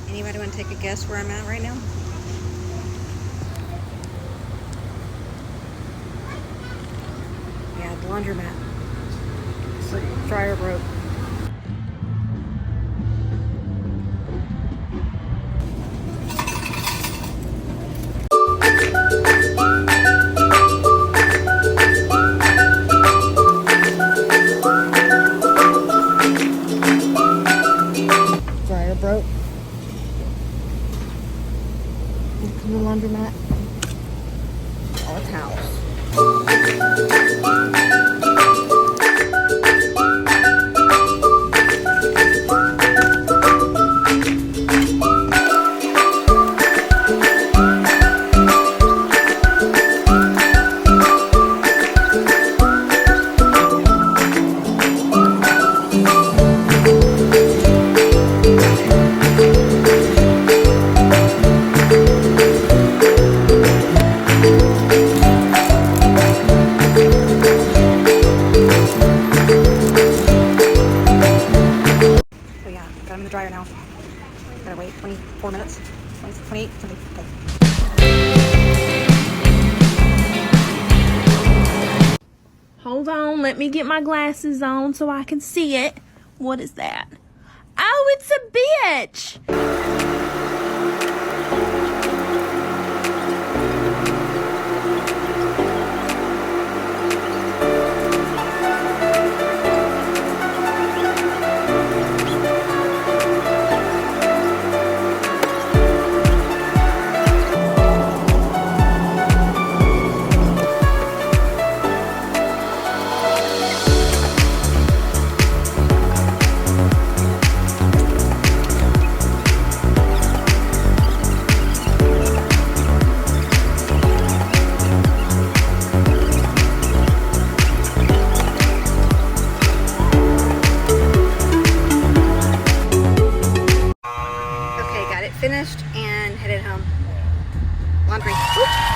Anybody want to take a guess where I'm at right now? Yeah, the laundromat. The dryer broke. Dryer broke. Look in the laundromat. All the towels. I'm in the dryer now. Gotta wait 24 minutes, 28, something. Okay. Hold on, let me get my glasses on so I can see it. What is that? Oh, it's a bitch! Finished and headed home. Laundry. Whoop.